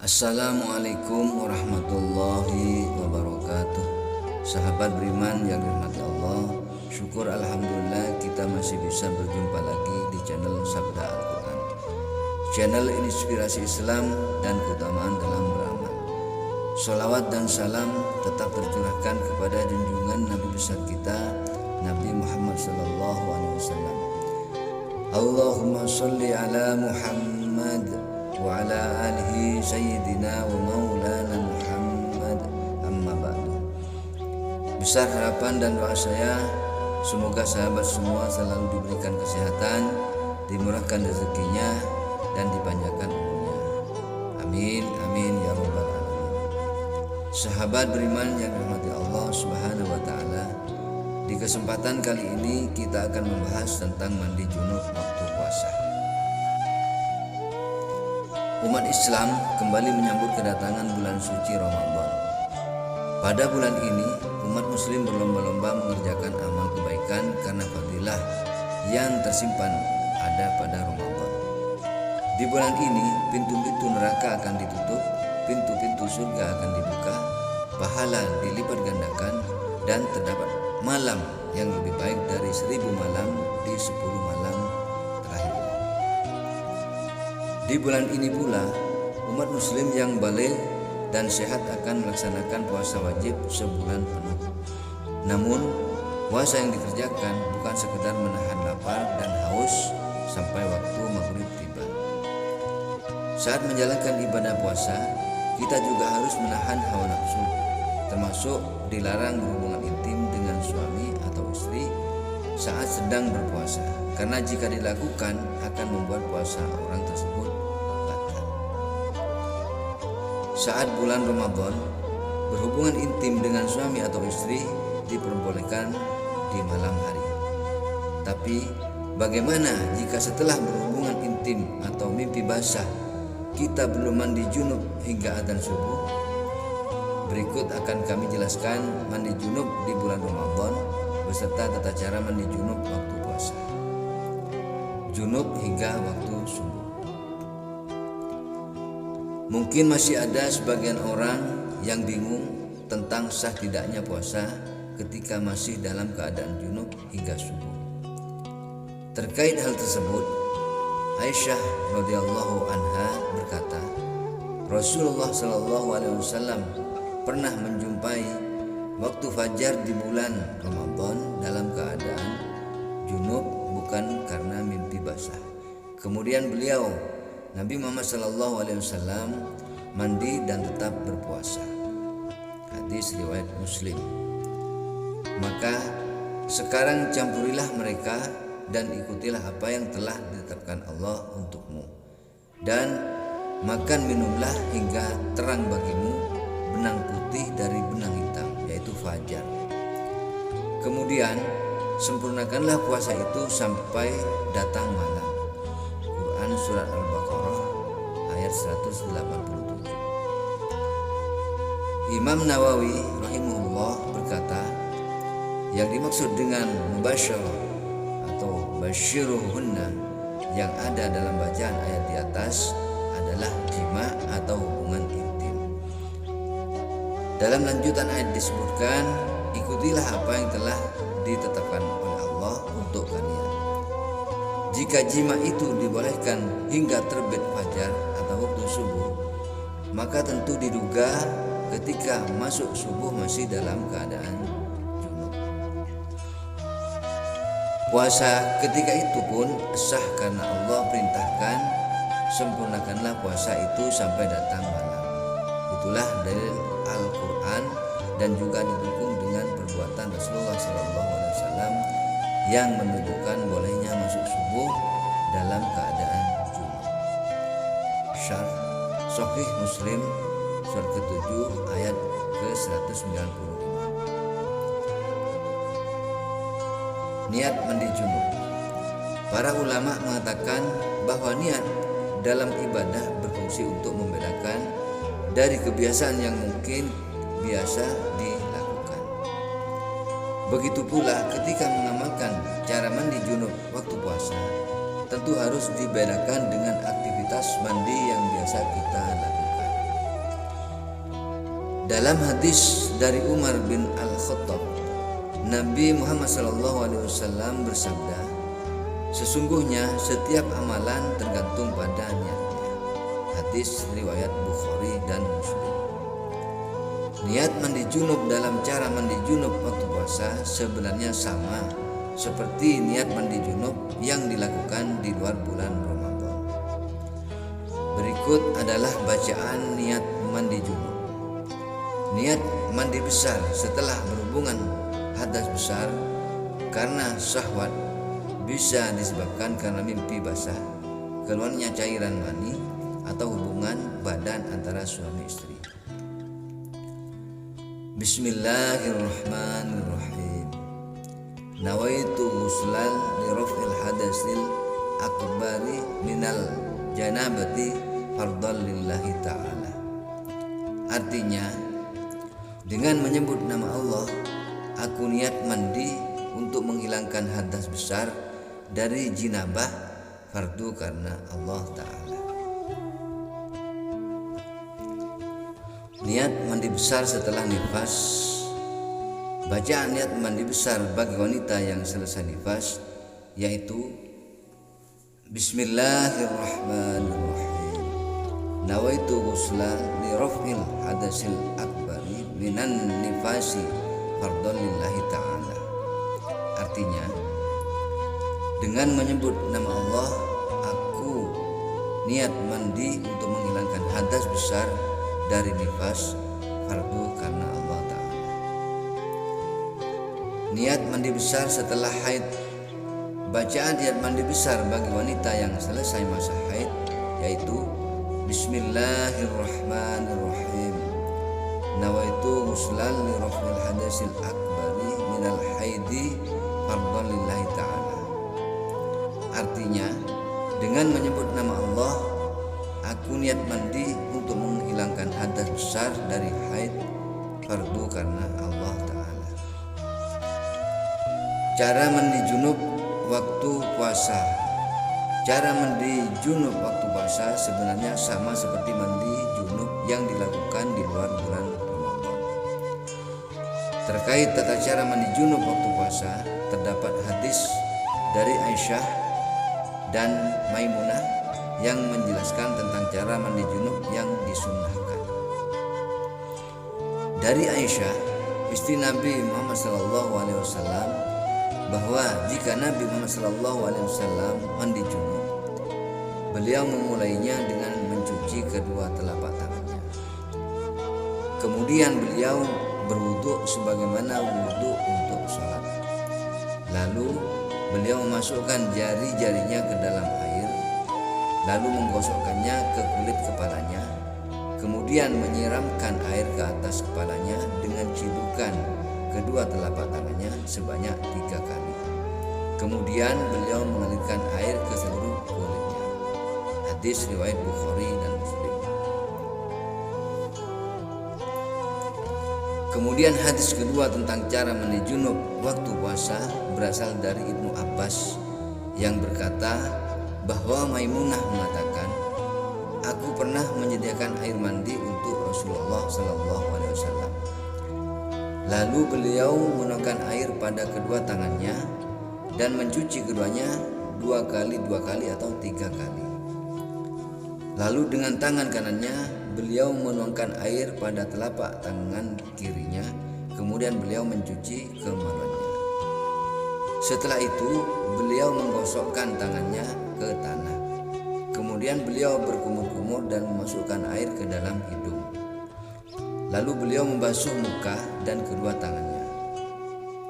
Assalamualaikum warahmatullahi wabarakatuh. Sahabat beriman yang dirahmati Allah, syukur alhamdulillah kita masih bisa berjumpa lagi di channel Sabda Al-Quran, channel inspirasi Islam dan keutamaan dalam beramal. Sholawat dan salam tetap tercurahkan kepada junjungan Nabi besar kita, Nabi Muhammad SAW. Allahumma sholli ala Muhammad wa ala alihi sayyidina wa maulana Muhammad, amma ba'du. Besar harapan dan doa saya, semoga sahabat semua selalu diberikan kesehatan, dimurahkan rezekinya, dan dipanjangkan umurnya. Amin, amin ya rabbal alamin. Sahabat beriman yang dirahmati Allah Subhanahu wa taala, di kesempatan kali ini kita akan membahas tentang mandi junub waktu puasa. Umat Islam kembali menyambut kedatangan bulan suci Ramadan. Pada bulan ini, umat muslim berlomba-lomba mengerjakan amal kebaikan karena fadilah yang tersimpan ada pada Ramadan. Di bulan ini, pintu-pintu neraka akan ditutup, pintu-pintu surga akan dibuka, pahala dilipat gandakan, dan terdapat malam yang lebih baik dari 1000 malam di 10 malam terakhir. Di bulan ini pula, umat muslim yang balik dan sehat akan melaksanakan puasa wajib sebulan penuh. Namun, puasa yang dikerjakan bukan sekedar menahan lapar dan haus sampai waktu maghrib tiba. Saat menjalankan ibadah puasa, kita juga harus menahan hawa nafsu, termasuk dilarang berhubungan intim dengan suami atau istri saat sedang berpuasa, karena jika dilakukan akan membuat puasa orang tersebut batal. Saat bulan Ramadan, berhubungan intim dengan suami atau istri diperbolehkan di malam hari. Tapi bagaimana jika setelah berhubungan intim atau mimpi basah kita belum mandi junub hingga adzan subuh? Berikut akan kami jelaskan mandi junub di bulan Ramadan beserta tata cara mandi junub waktu puasa. Junub hingga waktu subuh. Mungkin masih ada sebagian orang yang bingung tentang sah tidaknya puasa ketika masih dalam keadaan junub hingga subuh. Terkait hal tersebut, Aisyah radhiyallahu anha berkata, Rasulullah sallallahu alaihi wasallam pernah menjumpai waktu fajar di bulan Ramadan dalam keadaan junub bukan karena mimpi basah. Kemudian beliau, Nabi Muhammad SAW, mandi dan tetap berpuasa. Hadis riwayat Muslim. Maka sekarang campurilah mereka dan ikutilah apa yang telah ditetapkan Allah untukmu, dan makan minumlah hingga terang bagimu benang putih dari benang hitam, yaitu fajar. Kemudian sempurnakanlah puasa itu sampai datang malam. Quran surat Al-Baqarah ayat 187. Imam Nawawi rahimahullah berkata, yang dimaksud dengan mubasyarah atau basyiruhunna yang ada dalam bacaan ayat di atas adalah jima atau hubungan intim. Dalam lanjutan ayat disebutkan, ikutilah apa yang telah ditetapkan oleh Allah untuk kalian. Jika jima itu dibolehkan hingga terbit fajar atau waktu subuh, maka tentu diduga ketika masuk subuh masih dalam keadaan junub. Puasa ketika itu pun sah karena Allah perintahkan, sempurnakanlah puasa itu sampai datang malam. Itulah dalil Al-Quran dan juga didukung dengan perbuatan Rasulullah SAW yang menunjukkan bolehnya masuk subuh dalam keadaan junub. Syarh Sahih Muslim surat ke-7 ayat ke-195. Niat mandi junub. Para ulama mengatakan bahwa niat dalam ibadah berfungsi untuk membedakan dari kebiasaan yang mungkin biasa dilakukan. Begitu pula ketika mengamalkan cara mandi junub waktu puasa, tentu harus dibedakan dengan aktivitas mandi yang biasa kita lakukan. Dalam hadis dari Umar bin Al-Khattab, Nabi Muhammad SAW bersabda, sesungguhnya setiap amalan tergantung pada niatnya. Hadis riwayat Bukhari dan Muslim. Niat mandi junub dalam cara mandi junub waktu puasa sebenarnya sama seperti niat mandi junub yang dilakukan di luar bulan Ramadan. Berikut adalah bacaan niat mandi junub. Niat mandi besar setelah berhubungan hadas besar karena syahwat bisa disebabkan karena mimpi basah, keluarnya cairan mani, atau hubungan badan antara suami istri. Bismillahirrahmanirrahim. Nawaitu ghuslan li raf'il hadasil akbari minal janabati fardhan lillahi ta'ala. Artinya, dengan menyebut nama Allah, aku niat mandi untuk menghilangkan hadas besar dari jinabah, fardu karena Allah Ta'ala. Niat mandi besar setelah nifas. Bacaan niat mandi besar bagi wanita yang selesai nifas yaitu Bismillahirrahmanirrahim. Nawaitu ghuslan li raf'il hadasil akbari minan nifasi fardhan lillahi ta'ala. Artinya, dengan menyebut nama Allah, aku niat mandi untuk menghilangkan hadas besar dari nifas, fardu karena Allah Ta'ala. Niat mandi besar setelah haid. Bacaan niat mandi besar bagi wanita yang selesai masa haid yaitu Bismillahirrahmanirrahim. Nawaitu ghuslan li raf'il hadasil akbari minal haidi fardhan lillahi ta'ala. Artinya, dengan menyebut nama Allah, aku niat mandi untuk menghilangkan hadas besar dari haid, fardu karena Allah Ta'ala. Cara mandi junub waktu puasa. Cara mandi junub waktu puasa sebenarnya sama seperti mandi junub yang dilakukan di luar bulan Ramadan. Terkait tata cara mandi junub waktu puasa, terdapat hadis dari Aisyah dan Maimunah yang menjelaskan tentang cara mandi junub yang disunnahkan. Dari Aisyah, istri Nabi Muhammad SAW, bahwa jika Nabi Muhammad SAW mandi junub, beliau memulainya dengan mencuci kedua telapak tangannya. Kemudian beliau berwudu sebagaimana wudu untuk sholat. Lalu beliau memasukkan jari-jarinya ke dalam air, lalu menggosokkannya ke kulit kepalanya, kemudian menyiramkan air ke atas kepalanya dengan cidukan kedua telapak tangannya sebanyak 3 kali. Kemudian beliau mengalirkan air ke seluruh kulitnya. Hadis riwayat Bukhari dan Muslim. Kemudian hadis kedua tentang cara mandi junub waktu puasa berasal dari Ibnu Abbas yang berkata bahwa Maimunah mengatakan, aku pernah menyediakan air mandi untuk Rasulullah SAW. Lalu beliau menuangkan air pada kedua tangannya dan mencuci keduanya 2 kali atau 3 kali. Lalu dengan tangan kanannya beliau menuangkan air pada telapak tangan kirinya, kemudian beliau mencuci kemaluannya. Setelah itu beliau menggosokkan tangannya ke tanah. Kemudian beliau berkumur-kumur dan memasukkan air ke dalam hidung. Lalu beliau membasuh muka dan kedua tangannya.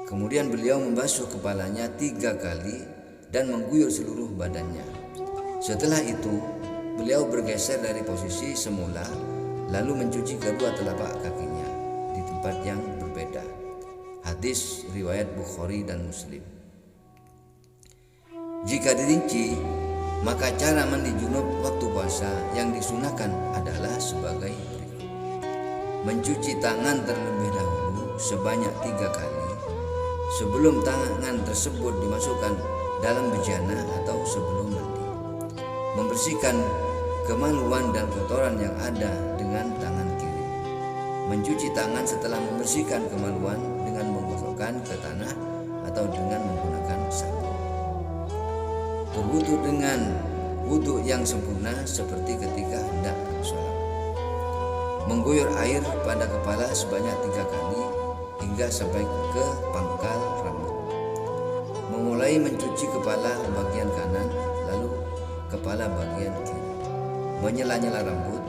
Kemudian beliau membasuh kepalanya 3 kali dan mengguyur seluruh badannya. Setelah itu beliau bergeser dari posisi semula, lalu mencuci kedua telapak kakinya di tempat yang berbeda. Hadis riwayat Bukhari dan Muslim. Jika dirinci, maka cara mandi junub waktu puasa yang disunahkan adalah sebagai berikut. Mencuci tangan terlebih dahulu sebanyak 3 kali sebelum tangan tersebut dimasukkan dalam bejana atau sebelum mandi. Membersihkan kemaluan dan kotoran yang ada dengan tangan kiri. mencuci tangan setelah membersihkan kemaluan dengan menggosokkan ke tanah atau dengan menggunakan sabun. Berwudu dengan wudu yang sempurna seperti ketika hendak sholat. Mengguyur air pada kepala sebanyak 3 kali hingga sampai ke pangkal rambut. Memulai mencuci kepala bagian kanan, lalu kepala bagian kiri. Menyela-nyela rambut,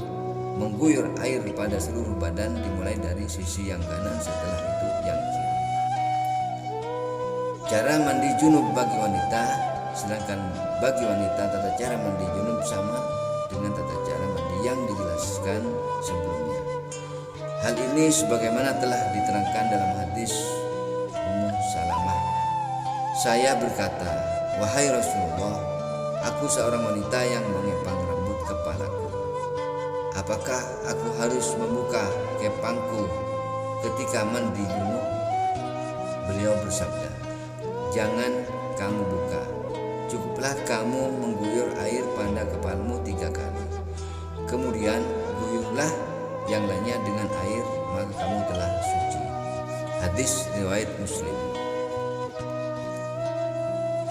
mengguyur air pada seluruh badan dimulai dari sisi yang kanan, setelah itu yang kiri. Cara mandi junub bagi wanita, sedangkan bagi wanita tata cara mandi junub sama dengan tata cara mandi yang dijelaskan sebelumnya. Hal ini sebagaimana telah diterangkan dalam hadis Ummu Salamah. Saya berkata, wahai Rasulullah, aku seorang wanita yang mengepang rambut kepalaku. Apakah aku harus membuka kepangku ketika mandi junub? Beliau bersabda, jangan kamu buka. Cukuplah kamu mengguyur air pada kepalamu 3 kali. Kemudian guyurlah yang lainnya dengan air, maka kamu telah suci. Hadis riwayat Muslim.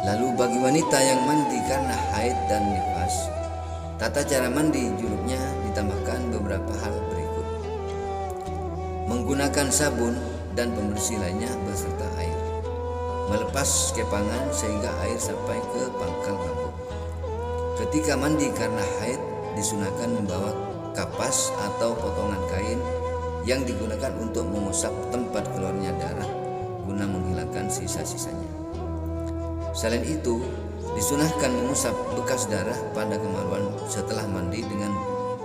Lalu bagi wanita yang mandi karena haid dan nifas, tata cara mandi junubnya ditambahkan beberapa hal berikut. Menggunakan sabun dan pembersih lainnya beserta air. Melepas kepangan sehingga air sampai ke pangkal rambut. Ketika mandi karena haid, disunahkan membawa kapas atau potongan kain yang digunakan untuk mengusap tempat keluarnya darah guna menghilangkan sisa-sisanya. Selain itu, disunahkan mengusap bekas darah pada kemaluan setelah mandi dengan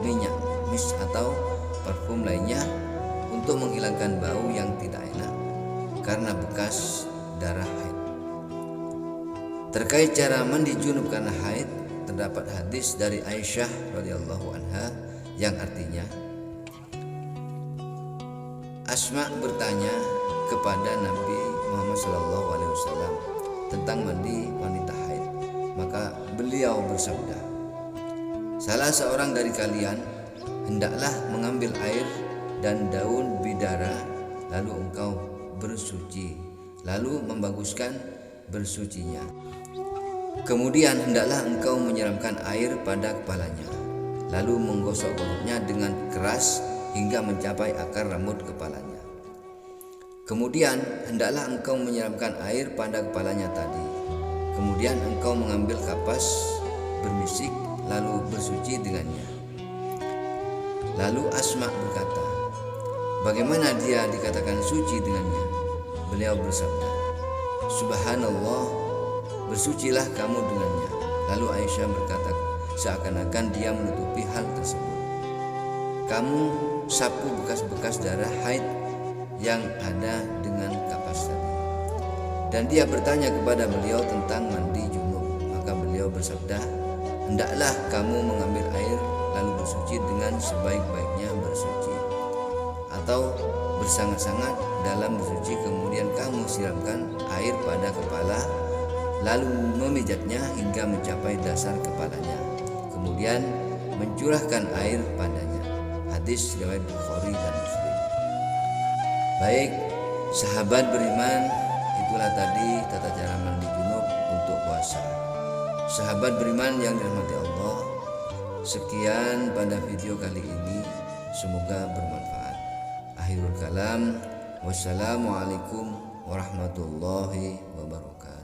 minyak, mis atau parfum lainnya untuk menghilangkan bau yang tidak enak karena bekas darah haid. Terkait cara mandi junub karena haid, terdapat hadis dari Aisyah radhiyallahu anha yang artinya, Asma bertanya kepada Nabi Muhammad SAW tentang mandi wanita haid, maka beliau bersabda, salah seorang dari kalian hendaklah mengambil air dan daun bidara, lalu engkau bersuci, lalu membaguskan bersucinya. Kemudian hendaklah engkau menyiramkan air pada kepalanya, lalu menggosok-gosoknya dengan keras hingga mencapai akar rambut kepalanya. Kemudian hendaklah engkau menyiramkan air pada kepalanya tadi. Kemudian engkau mengambil kapas bermisik lalu bersuci dengannya. Lalu Asma berkata, bagaimana dia dikatakan suci dengannya? Beliau bersabda, Subhanallah, bersucilah kamu dengannya. Lalu Aisyah berkata, seakan-akan dia menutupi hal tersebut, kamu sapu bekas-bekas darah haid yang ada dengan kapas tadi. Dan dia bertanya kepada beliau tentang mandi junub, maka beliau bersabda, hendaklah kamu mengambil air lalu bersuci dengan sebaik-baiknya bersuci, atau bersangat-sangat dalam bersuci, kemudian kamu siramkan air pada kepala lalu memijatnya hingga mencapai dasar kepalanya, kemudian mencurahkan air padanya. Hadis riwayat Bukhari dan Muslim. Baik, sahabat beriman, itulah tadi tata cara mandi junub untuk puasa. Sahabat beriman yang dirahmati Allah, sekian pada video kali ini, semoga bermanfaat. Akhirul kalam, wassalamualaikum warahmatullahi wabarakatuh.